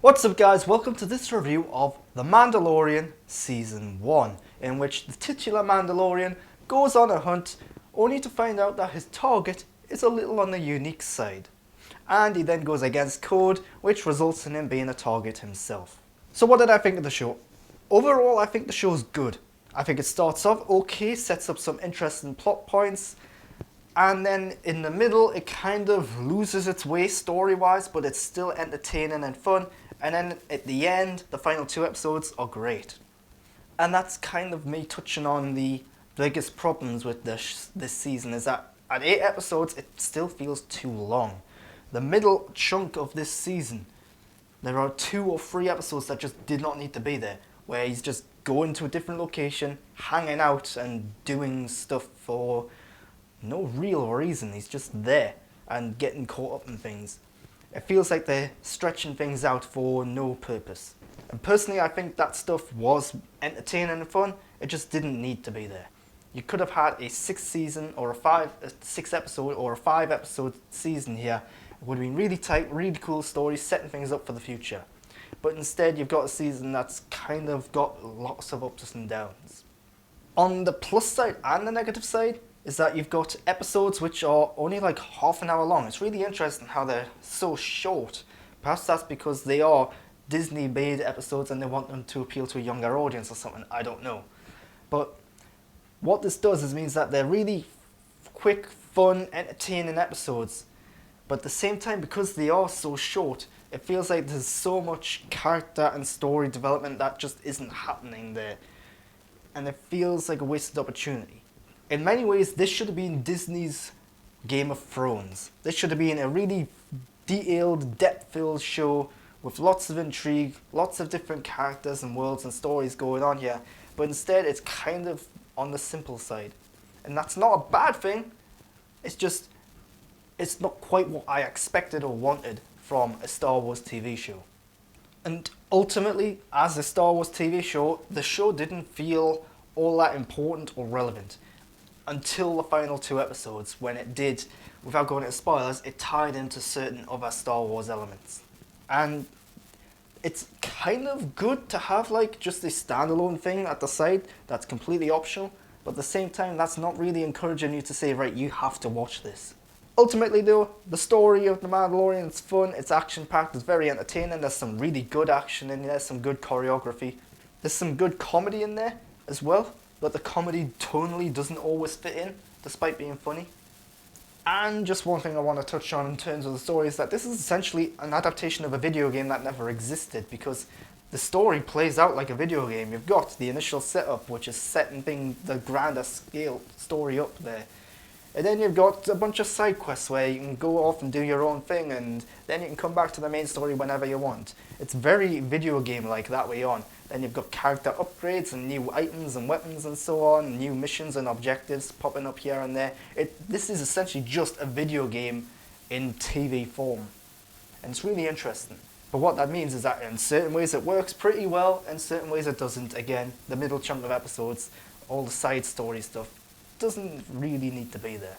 What's up guys, welcome to this review of The Mandalorian Season 1, in which the titular Mandalorian goes on a hunt only to find out that his target is a little on the unique side. And he then goes against code, which results in him being a target himself. So what did I think of the show? Overall, I think the show's good. I think it starts off okay, sets up some interesting plot points, and then in the middle it kind of loses its way story-wise, but it's still entertaining and fun. And then at the end, the final 2 episodes are great. And that's kind of me touching on the biggest problems with this season, is that at 8 episodes, it still feels too long. The middle chunk of this season, there are 2 or 3 episodes that just did not need to be there, where he's just going to a different location, hanging out and doing stuff for no real reason. He's just there and getting caught up in things. It feels like they're stretching things out for no purpose. And personally, I think that stuff was entertaining and fun. It just didn't need to be there. You could have had a 6 episode or a 5 episode season here. It would have been really tight, really cool stories, setting things up for the future. But instead, you've got a season that's kind of got lots of ups and downs. On the plus side and the negative side, is that you've got episodes which are only like half an hour long. It's really interesting how they're so short. Perhaps that's because they are Disney-made episodes and they want them to appeal to a younger audience or something, I don't know. But what this does is means that they're really quick, fun, entertaining episodes. But at the same time, because they are so short, it feels like there's so much character and story development that just isn't happening there. And it feels like a wasted opportunity. In many ways, this should have been Disney's Game of Thrones. This should have been a really detailed, depth-filled show with lots of intrigue, lots of different characters and worlds and stories going on here. But instead, it's kind of on the simple side. And that's not a bad thing. It's not quite what I expected or wanted from a Star Wars TV show. And ultimately, as a Star Wars TV show, the show didn't feel all that important or relevant. Until the final 2 episodes, when it did, without going into spoilers, it tied into certain other Star Wars elements. And it's kind of good to have like just a standalone thing at the side that's completely optional, but at the same time that's not really encouraging you to say, right, you have to watch this. Ultimately though, the story of The Mandalorian is fun, it's action-packed, it's very entertaining, there's some really good action in there, some good choreography. There's some good comedy in there as well. But the comedy tonally doesn't always fit in, despite being funny. And just one thing I want to touch on in terms of the story is that this is essentially an adaptation of a video game that never existed, because the story plays out like a video game. You've got the initial setup, which is setting the grander scale story up there. And then you've got a bunch of side quests where you can go off and do your own thing, and then you can come back to the main story whenever you want. It's very video game-like that way on. Then you've got character upgrades and new items and weapons and so on, new missions and objectives popping up here and there. This is essentially just a video game in TV form. And it's really interesting. But what that means is that in certain ways it works pretty well, in certain ways it doesn't. Again, the middle chunk of episodes, all the side story stuff, doesn't really need to be there.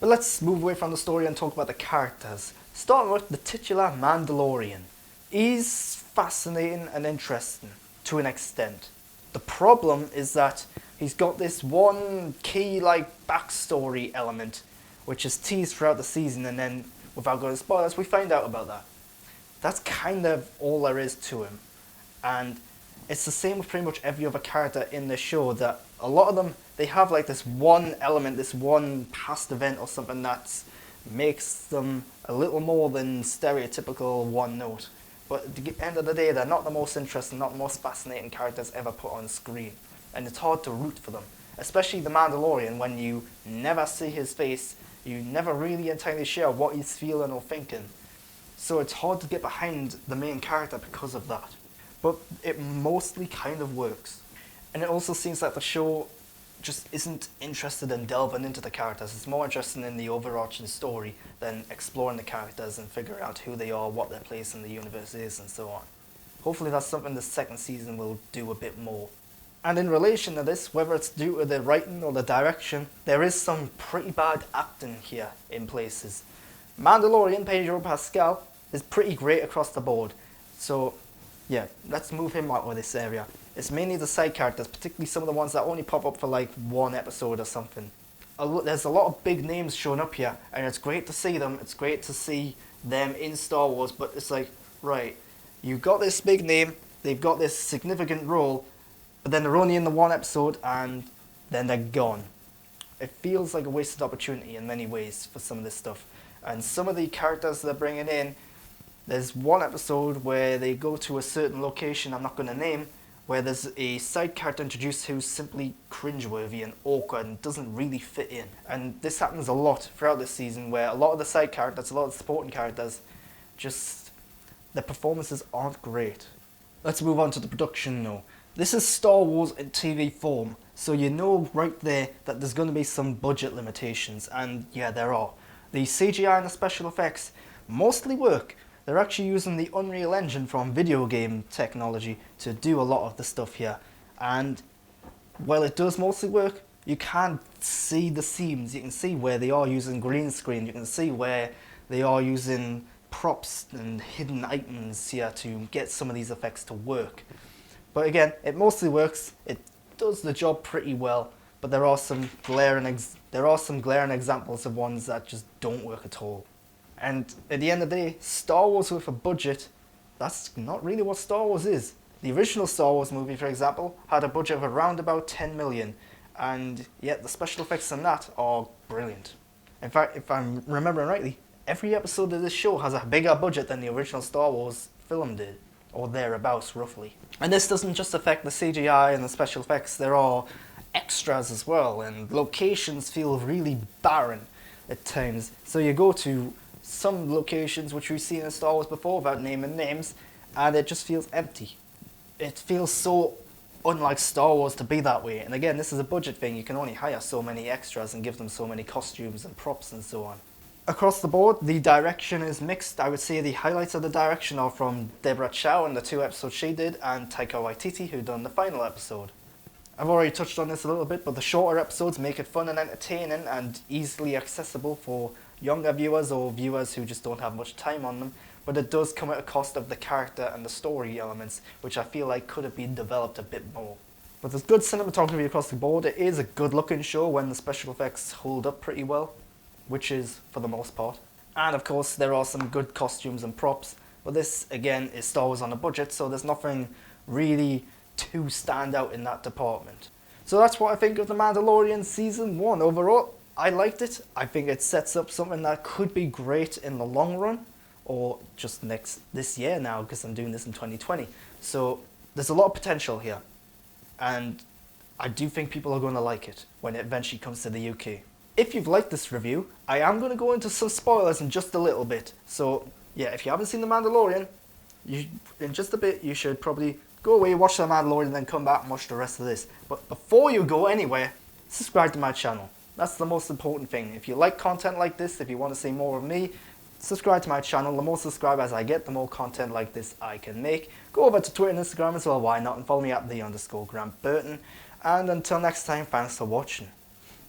But let's move away from the story and talk about the characters. Starting with the titular Mandalorian. He's fascinating and interesting to an extent. The problem is that he's got this one key backstory element which is teased throughout the season, and then without going to spoilers we find out about that. That's kind of all there is to him. And it's the same with pretty much every other character in the show, that a lot of them, they have like this one element, this one past event or something that makes them a little more than stereotypical one note. But at the end of the day, they're not the most interesting, not the most fascinating characters ever put on screen. And it's hard to root for them. Especially the Mandalorian, when you never see his face, you never really entirely sure what he's feeling or thinking. So it's hard to get behind the main character because of that. But it mostly kind of works. And it also seems like the show just isn't interested in delving into the characters. It's more interested in the overarching story than exploring the characters and figuring out who they are, what their place in the universe is, and so on. Hopefully that's something the second season will do a bit more. And in relation to this, whether it's due to the writing or the direction, there is some pretty bad acting here in places. Mandalorian Pedro Pascal is pretty great across the board. So yeah, let's move him out of this area. It's mainly the side characters, particularly some of the ones that only pop up for like one episode or something. There's a lot of big names showing up here, and it's great to see them. It's great to see them in Star Wars, but it's like, right, you've got this big name, they've got this significant role, but then they're only in the one episode and then they're gone. It feels like a wasted opportunity in many ways for some of this stuff. And some of the characters they're bringing in, there's one episode where they go to a certain location I'm not going to name, where there's a side character introduced who's simply cringeworthy and awkward and doesn't really fit in. And this happens a lot throughout this season, where a lot of the side characters, a lot of the supporting characters, just their performances aren't great. Let's move on to the production now. This is Star Wars in TV form, so you know right there that there's going to be some budget limitations, and yeah, there are. The CGI and the special effects mostly work. They're actually using the Unreal Engine from video game technology to do a lot of the stuff here. And while it does mostly work, you can see the seams. You can see where they are using green screen. You can see where they are using props and hidden items here to get some of these effects to work. But again, it mostly works. It does the job pretty well, but there are some glaring examples of ones that just don't work at all. And at the end of the day, Star Wars with a budget, that's not really what Star Wars is. The original Star Wars movie, for example, had a budget of around about 10 million, and yet the special effects in that are brilliant. In fact, if I'm remembering rightly, every episode of this show has a bigger budget than the original Star Wars film did, or thereabouts roughly. And this doesn't just affect the CGI and the special effects, there are extras as well, and locations feel really barren at times. So you go to some locations which we've seen in Star Wars before without naming names, and it just feels empty. It feels so unlike Star Wars to be that way. And again, this is a budget thing. You can only hire so many extras and give them so many costumes and props and so on. Across the board, the direction is mixed. I would say the highlights of the direction are from Deborah Chow and the 2 episodes she did, and Taika Waititi, who done the final episode. I've already touched on this a little bit, but the shorter episodes make it fun and entertaining and easily accessible for younger viewers or viewers who just don't have much time on them. But it does come at a cost of the character and the story elements, which I feel like could have been developed a bit more. But there's good cinematography across the board. It is a good looking show when the special effects hold up pretty well, which is for the most part. And of course there are some good costumes and props, but this again is Star Wars on a budget, so there's nothing really to stand out in that department. So that's what I think of The Mandalorian Season 1. Overall, I liked it. I think it sets up something that could be great in the long run, or just this year now, because I'm doing this in 2020. So there's a lot of potential here, and I do think people are going to like it when it eventually comes to the UK. If you've liked this review, I am going to go into some spoilers in just a little bit. So yeah, if you haven't seen The Mandalorian, in just a bit you should probably go away, watch The Mandalorian, then come back and watch the rest of this. But before you go anywhere, subscribe to my channel. That's the most important thing. If you like content like this, if you want to see more of me, subscribe to my channel. The more subscribers I get, the more content like this I can make. Go over to Twitter and Instagram as well, why not, and follow me at _Grant Burton. And until next time, thanks for watching.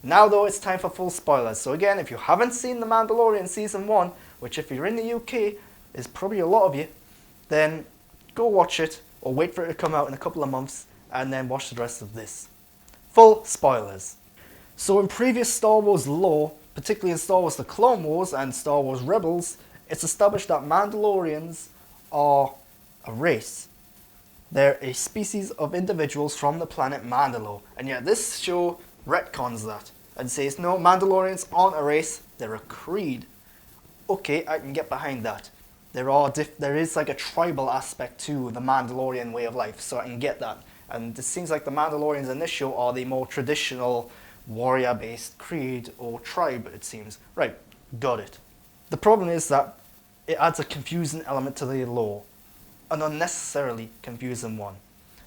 Now though, it's time for full spoilers. So again, if you haven't seen The Mandalorian Season 1, which if you're in the UK is probably a lot of you, then go watch it, or wait for it to come out in a couple of months, and then watch the rest of this. Full spoilers. So in previous Star Wars lore, particularly in Star Wars The Clone Wars and Star Wars Rebels, it's established that Mandalorians are a race. They're a species of individuals from the planet Mandalore, and yet this show retcons that and says no, Mandalorians aren't a race, they're a creed. Okay, I can get behind that. There is like a tribal aspect to the Mandalorian way of life, so I can get that. And it seems like the Mandalorians in this show are the more traditional warrior-based creed or tribe, it seems. Right, got it. The problem is that it adds a confusing element to the lore, an unnecessarily confusing one.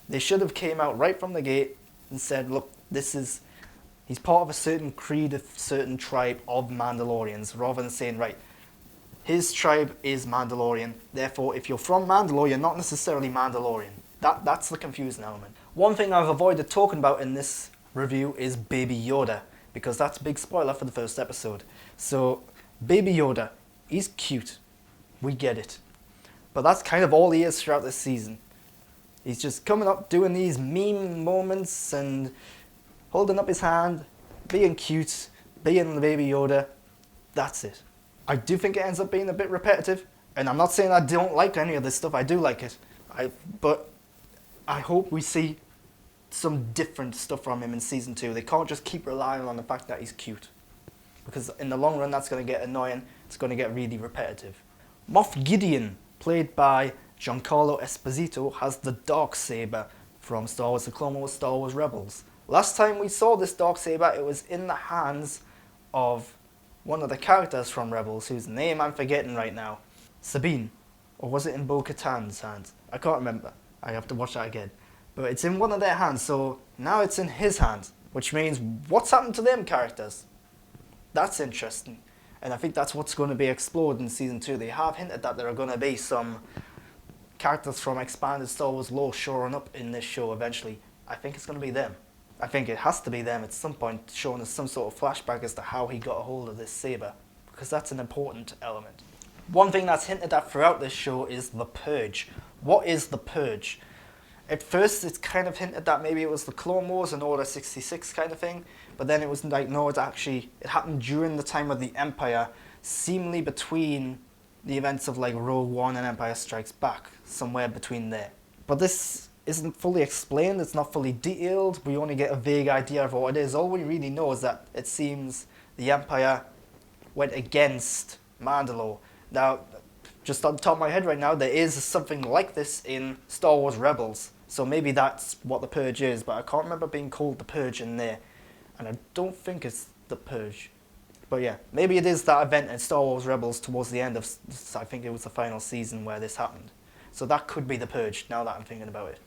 They should have came out right from the gate and said, look, he's part of a certain creed, a certain tribe of Mandalorians, rather than saying, right, his tribe is Mandalorian, therefore if you're from Mandalore, you're not necessarily Mandalorian. That's the confusing element. One thing I've avoided talking about in this review is Baby Yoda, because that's a big spoiler for the first episode. So, Baby Yoda, he's cute. We get it. But that's kind of all he is throughout this season. He's just coming up, doing these meme moments and holding up his hand, being cute, being the Baby Yoda. That's it. I do think it ends up being a bit repetitive, and I'm not saying I don't like any of this stuff. I do like it. But I hope we see some different stuff from him in season 2. They can't just keep relying on the fact that he's cute, because in the long run that's going to get annoying. It's going to get really repetitive. Moff Gideon, played by Giancarlo Esposito, has the Darksaber from Star Wars The Clone Wars, Star Wars Rebels. Last time we saw this Darksaber, it was in the hands of one of the characters from Rebels, whose name I'm forgetting right now. Sabine. Or was it in Bo-Katan's hands? I can't remember. I have to watch that again. But it's in one of their hands, so now it's in his hands. Which means, what's happened to them characters? That's interesting. And I think that's what's going to be explored in Season 2. They have hinted that there are going to be some characters from expanded Star Wars lore showing up in this show eventually. I think it's going to be them. I think it has to be them at some point, showing us some sort of flashback as to how he got a hold of this saber, because that's an important element. One thing that's hinted at throughout this show is the Purge. What is the Purge? At first it's kind of hinted that maybe it was the Clone Wars and Order 66 kind of thing, but then it was like, no, it happened during the time of the Empire, seemingly between the events of like Rogue One and Empire Strikes Back, somewhere between there. But this isn't fully explained, it's not fully detailed, we only get a vague idea of what it is. All we really know is that it seems the Empire went against Mandalore. Now, just on the top of my head right now, there is something like this in Star Wars Rebels, so maybe that's what the Purge is, but I can't remember being called the Purge in there, and I don't think it's the Purge. But yeah, maybe it is that event in Star Wars Rebels towards the end of, I think it was the final season where this happened. So that could be the Purge, now that I'm thinking about it.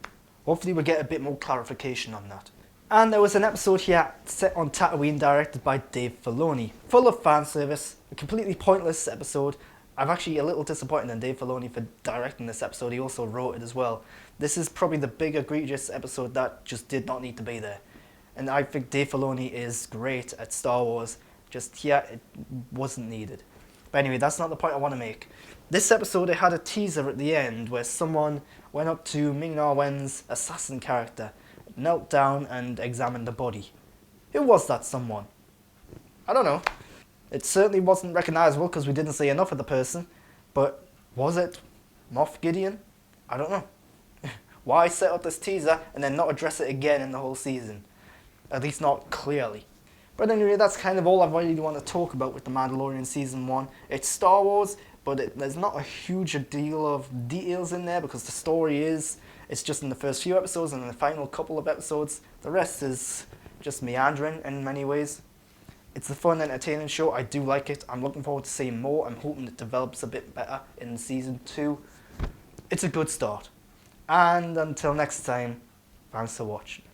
Hopefully we'll get a bit more clarification on that. And there was an episode here set on Tatooine directed by Dave Filoni, full of fan service, a completely pointless episode. I'm actually a little disappointed in Dave Filoni for directing this episode. He also wrote it as well. This is probably the big egregious episode that just did not need to be there. And I think Dave Filoni is great at Star Wars, just here it wasn't needed. But anyway, that's not the point I want to make. This episode, it had a teaser at the end where someone went up to Ming-Na Wen's assassin character, knelt down and examined the body. Who was that someone? I don't know. It certainly wasn't recognisable because we didn't see enough of the person, but was it Moff Gideon? I don't know. Why set up this teaser and then not address it again in the whole season? At least not clearly. But anyway, that's kind of all I really want to talk about with The Mandalorian Season 1. It's Star Wars, but there's not a huge deal of details in there because the story it's just in the first few episodes and in the final couple of episodes. The rest is just meandering in many ways. It's a fun, entertaining show. I do like it. I'm looking forward to seeing more. I'm hoping it develops a bit better in Season 2. It's a good start. And until next time, thanks for watching.